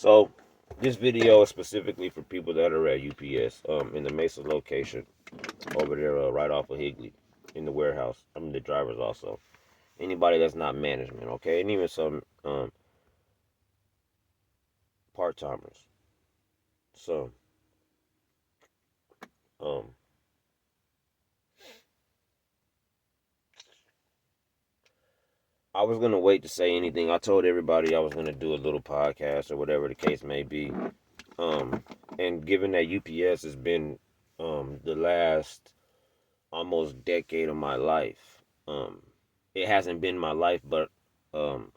So this video is specifically for people that are at UPS, in the Mesa location over there, right off of Higley, in the warehouse. I mean the drivers also. Anybody that's not management, okay, and even some part timers. So um, I was gonna wait to say anything. I told everybody I was gonna do a little podcast or whatever the case may be. Um, and given that UPS has been the last almost decade of my life, it hasn't been my life, but um,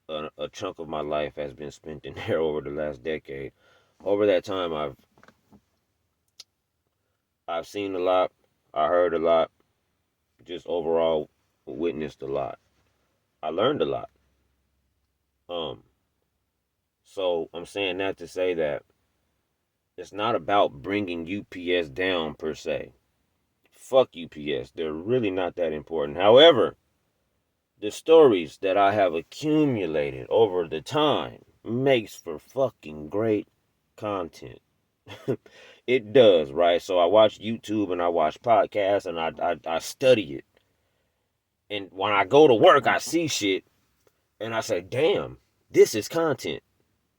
a chunk of my life has been spent in there over the last decade. Over that time, I've seen a lot, I heard a lot, just overall witnessed a lot. I learned a lot. Um, so I'm saying that to say that it's not about bringing UPS down per se. Fuck UPS. They're really not that important. However, the stories that I have accumulated over the time makes for fucking great content. It does, right? So I watch YouTube and I watch podcasts and I study it. And when I go to work, I see shit and I say, damn, this is content.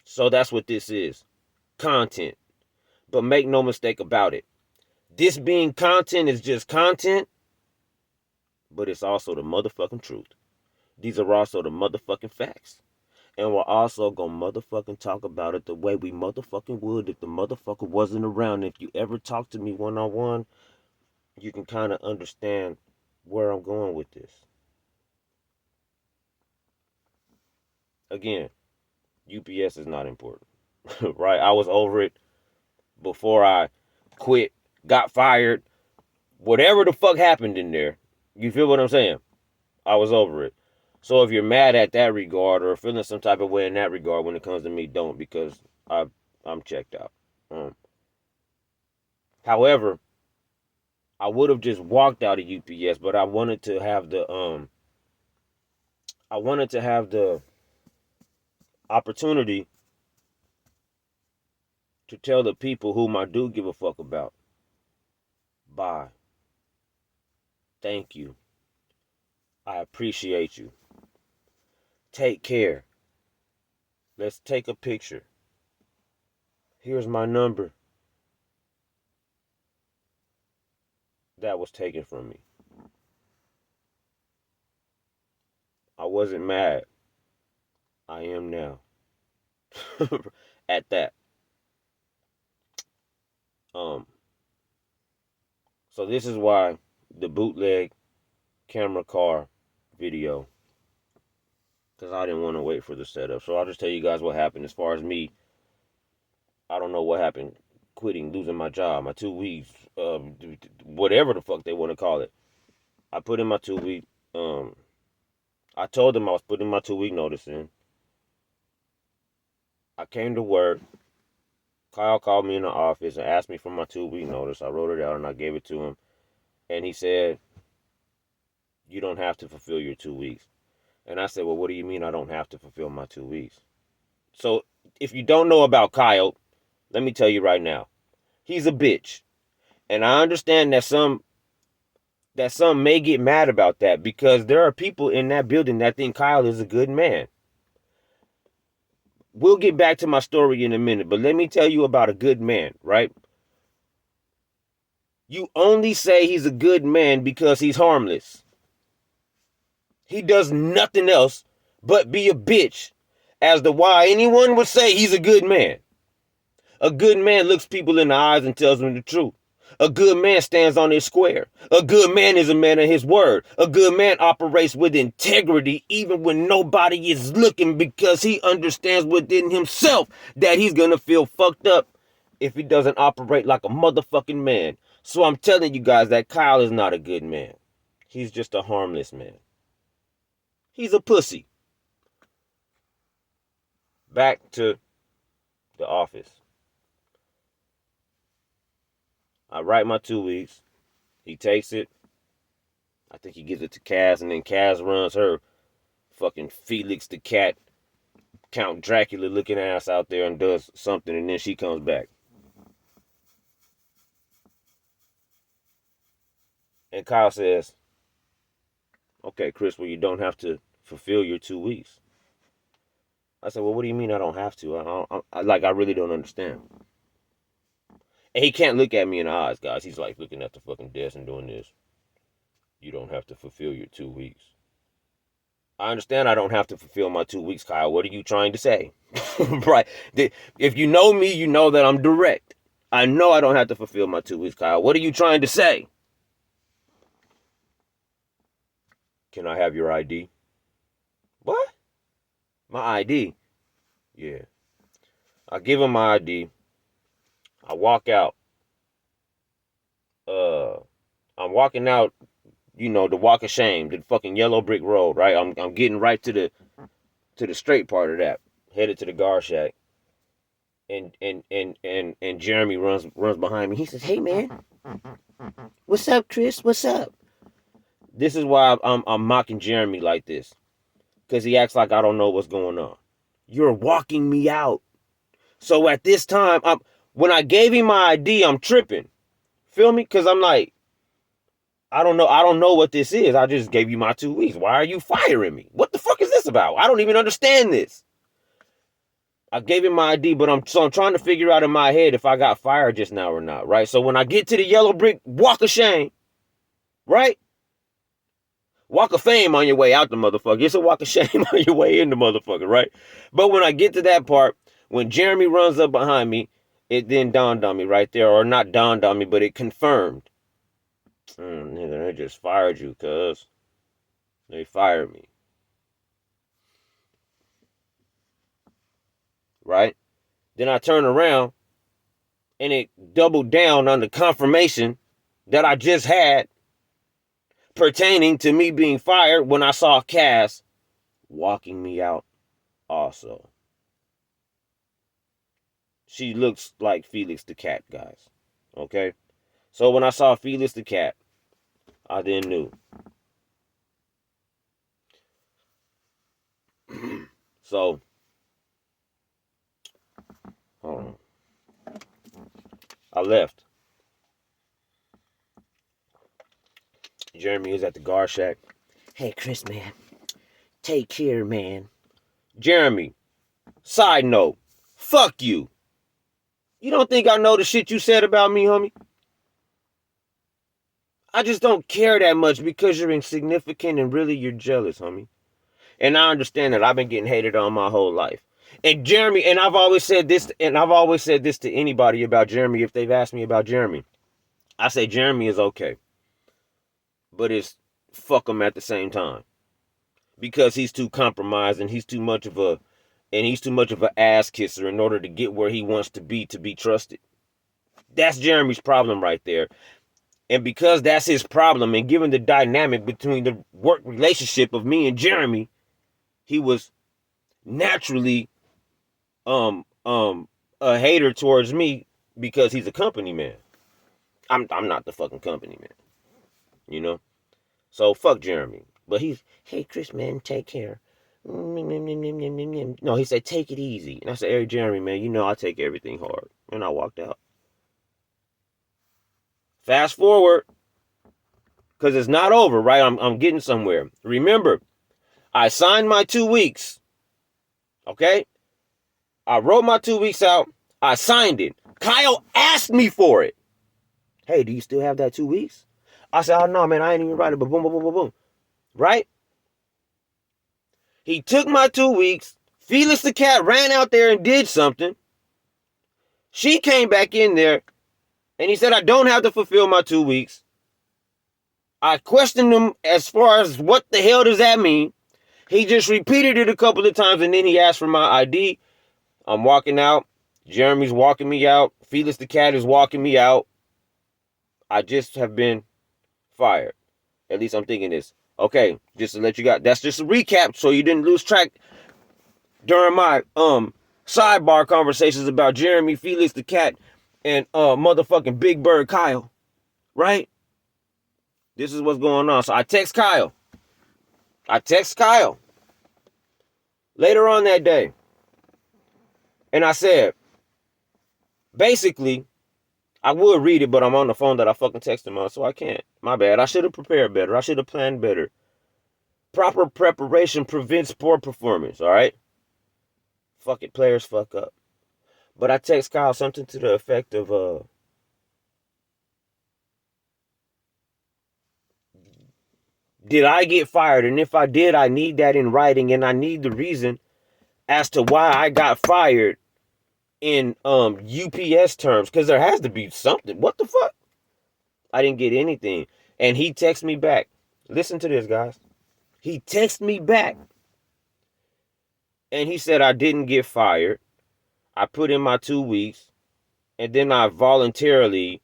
So that's what this is, content. But make no mistake about it. This being content is just content, but it's also the motherfucking truth. These are also the motherfucking facts. And we're also gonna motherfucking talk about it the way we motherfucking would if the motherfucker wasn't around. If you ever talk to me one on one, you can kind of understand where I'm going with this. Again, UPS is not important, right? I was over it before I quit, got fired, whatever the fuck happened in there. You feel what I'm saying? I was over it. So if you're mad at that regard or feeling some type of way in that regard when it comes to me, don't, because I'm checked out. However, I would have just walked out of UPS, but I wanted to have the opportunity to tell the people whom I do give a fuck about. Bye. Thank you. I appreciate you. Take care. Let's take a picture. Here's my number. That was taken from me. I wasn't mad. I am now. At that. Um, so this is why the bootleg camera car video, because I didn't want to wait for the setup. So I'll just tell you guys what happened. As far as me, I don't know what happened. Quitting, losing my job, my 2 weeks, whatever the fuck they want to call it. I put in my 2 week. I told them I was putting my 2 week notice in. I came to work. Kyle called me in the office and asked me for my 2 week notice. I wrote it out and I gave it to him. And he said, "You don't have to fulfill your 2 weeks." And I said, "Well, what do you mean I don't have to fulfill my 2 weeks?" So if you don't know about Kyle, let me tell you right now. He's a bitch. And I understand that some may get mad about that because there are people in that building that think Kyle is a good man. We'll get back to my story in a minute, but let me tell you about a good man, right? You only say he's a good man because he's harmless. He does nothing else but be a bitch as to why anyone would say he's a good man. A good man looks people in the eyes and tells them the truth. A good man stands on his square. A good man is a man of his word. A good man operates with integrity even when nobody is looking because he understands within himself that he's going to feel fucked up if he doesn't operate like a motherfucking man. So I'm telling you guys that Kyle is not a good man. He's just a harmless man. He's a pussy. Back to the office. I write my 2 weeks. He takes it. I think he gives it to Kaz, and then Kaz runs her fucking Felix the cat Count Dracula looking ass out there and does something, and then she comes back. And Kyle says, okay, Chris, well, you don't have to fulfill your 2 weeks. I said, well, what do you mean I don't have to? I really don't understand. And he can't look at me in the eyes, guys. He's like looking at the fucking desk and doing this. You don't have to fulfill your 2 weeks. I understand I don't have to fulfill my 2 weeks, Kyle. What are you trying to say? Right. If you know me, you know that I'm direct. I know I don't have to fulfill my 2 weeks, Kyle. What are you trying to say? Can I have your ID? What? My ID? Yeah. I give him my ID. I walk out. I'm walking out, the walk of shame, the fucking yellow brick road, right? I'm getting right to the straight part of that, headed to the guard shack. And Jeremy runs behind me. He says, "Hey man, what's up, Chris? What's up?" This is why I'm mocking Jeremy like this, because he acts like I don't know what's going on. You're walking me out. So at this time, when I gave him my ID, I'm tripping. Feel me? Because I'm like, I don't know what this is. I just gave you my 2 weeks. Why are you firing me? What the fuck is this about? I don't even understand this. I gave him my ID, but I'm trying to figure out in my head if I got fired just now or not, right? So when I get to the yellow brick walk of shame, right? Walk of fame on your way out the motherfucker. It's a walk of shame on your way in the motherfucker, right? But when I get to that part, when Jeremy runs up behind me, it then dawned on me right there, or not dawned on me, but it confirmed. Nigga, they just fired you, cuz. They fired me. Right? Then I turn around and it doubled down on the confirmation that I just had pertaining to me being fired when I saw Cass walking me out also. She looks like Felix the Cat, guys. Okay? So when I saw Felix the Cat, I then knew. So, hold on. I left. Jeremy is at the guard shack. Hey, Chris, man. Take care, man. Jeremy, side note, fuck you. You don't think I know the shit you said about me, homie? I just don't care that much because you're insignificant and really you're jealous, homie. And I understand that I've been getting hated on my whole life. And Jeremy, and I've always said this to anybody about Jeremy if they've asked me about Jeremy. I say Jeremy is okay. But it's fuck him at the same time. Because he's too compromised and he's too much of an ass kisser in order to get where he wants to be trusted. That's Jeremy's problem right there. And because that's his problem, and given the dynamic between the work relationship of me and Jeremy, he was naturally a hater towards me because he's a company man. I'm not the fucking company man. You know? So fuck Jeremy. But hey Chris, man, take care. No, he said take it easy. And I said, hey Jeremy, man, you know I take everything hard. And I walked out. Fast forward, because it's not over, right? I'm getting somewhere. Remember, I signed my 2 weeks. Okay? I wrote my 2 weeks out. I signed it. Kyle asked me for it. Hey, do you still have that 2 weeks? I said, oh no, man, I ain't even write it, but boom, boom, boom, boom, boom. Right? He took my 2 weeks. Felix the Cat ran out there and did something. She came back in there and he said, I don't have to fulfill my 2 weeks. I questioned him as far as what the hell does that mean? He just repeated it a couple of times and then he asked for my ID. I'm walking out. Jeremy's walking me out. Felix the Cat is walking me out. I just have been fired. At least I'm thinking this. Okay, just to let you guys, that's just a recap so you didn't lose track during my sidebar conversations about Jeremy, Felix the Cat, and motherfucking Big Bird Kyle. Right? This is what's going on. So I text Kyle. Later on that day. And I said, basically, I would read it, but I'm on the phone that I fucking texted him on, so I can't. My bad. I should have prepared better. I should have planned better. Proper preparation prevents poor performance, all right? Fuck it, players fuck up. But I text Kyle something to the effect of, did I get fired? And if I did, I need that in writing, and I need the reason as to why I got fired in UPS terms, because there has to be something. What the fuck? I didn't get anything. And he texted me back. Listen to this, guys. He texted me back. And he said I didn't get fired. I put in my 2 weeks. And then I voluntarily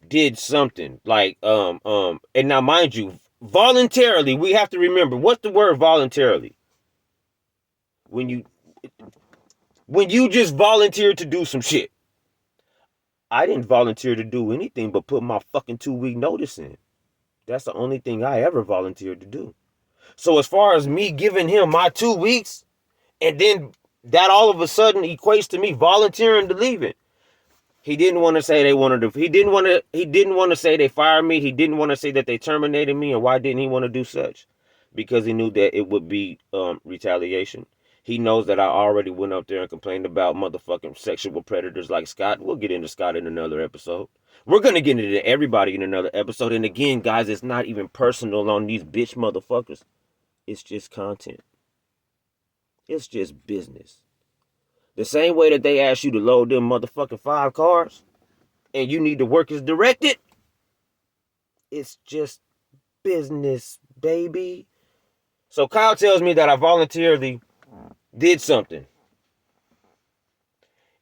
did something. Like, and now mind you, voluntarily, we have to remember, what's the word voluntarily? When you just volunteer to do some shit. I didn't volunteer to do anything but put my fucking 2-week notice in. That's the only thing I ever volunteered to do. So as far as me giving him my 2 weeks, and then that all of a sudden equates to me volunteering to leave it. He didn't want to say they wanted to. He didn't want to say they fired me. He didn't want to say that they terminated me. And why didn't he want to do such? Because he knew that it would be retaliation. He knows that I already went up there and complained about motherfucking sexual predators like Scott. We'll get into Scott in another episode. We're going to get into everybody in another episode. And again, guys, it's not even personal on these bitch motherfuckers. It's just content. It's just business. The same way that they ask you to load them motherfucking 5 cars and you need to work as directed, it's just business, baby. So Kyle tells me that I voluntarily did something.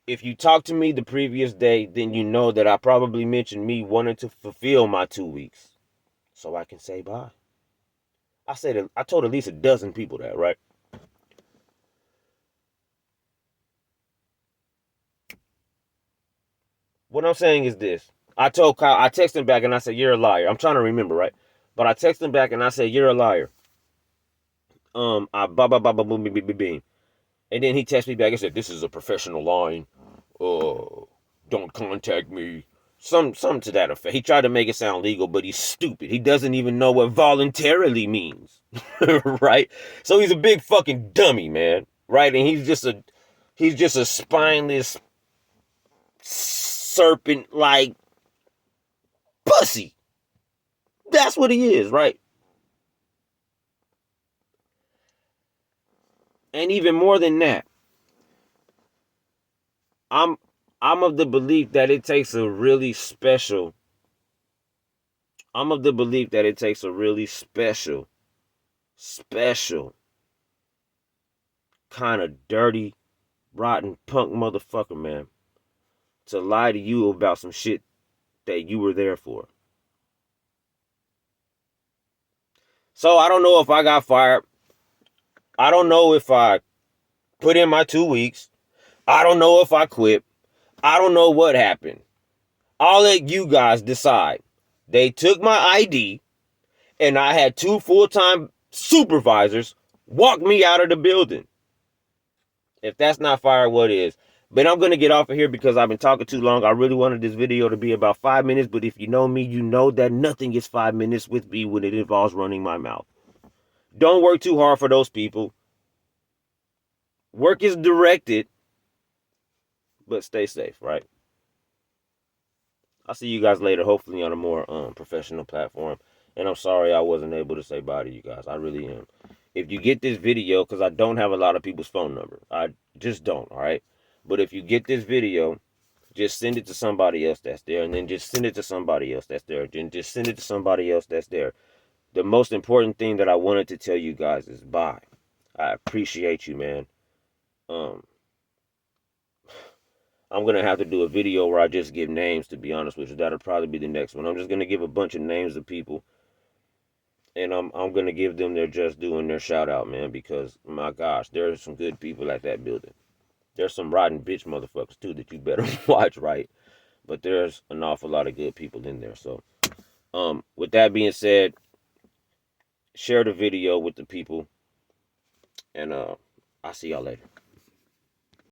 If you talked to me the previous day, then you know that I probably mentioned me wanting to fulfill my 2 weeks so I can say bye. I told at least a dozen people that, right? What I'm saying is this. I told Kyle, I texted him back and I said, you're a liar. I'm trying to remember, right? But I texted him back and I said, you're a liar. Boom, beam, beam, beam. And then he texted me back and said, this is a professional line. Don't contact me. Some to that effect. He tried to make it sound legal, but he's stupid. He doesn't even know what voluntarily means. Right? So he's a big fucking dummy, man. Right? And he's just a spineless serpent like pussy. That's what he is, right? And even more than that, I'm of the belief that it takes a really special special kind of dirty, rotten punk motherfucker, man, to lie to you about some shit that you were there for. So I don't know if I got fired. I don't know if I put in my 2 weeks. I don't know if I quit. I don't know what happened. I'll let you guys decide. They took my ID, and I had 2 full-time supervisors walk me out of the building. If that's not fire, what is? But I'm going to get off of here because I've been talking too long. I really wanted this video to be about 5 minutes, but if you know me, you know that nothing is 5 minutes with me when it involves running my mouth. Don't work too hard for those people. Work is directed, but stay safe, right? I'll see you guys later, hopefully on a more professional platform. And I'm sorry I wasn't able to say bye to you guys. I really am. If you get this video, because I don't have a lot of people's phone number. I just don't, all right? But if you get this video, just send it to somebody else that's there. And then just send it to somebody else that's there. Then just send it to somebody else that's there. The most important thing that I wanted to tell you guys is bye. I appreciate you, man. I'm going to have to do a video where I just give names, to be honest with you. That'll probably be the next one. I'm just going to give a bunch of names of people. And I'm going to give them their just due and their shout out, man. Because, my gosh, there are some good people at that building. There's some rotten bitch motherfuckers, too, that you better watch, right? But there's an awful lot of good people in there. So, with that being said, share the video with the people. And I'll see y'all later.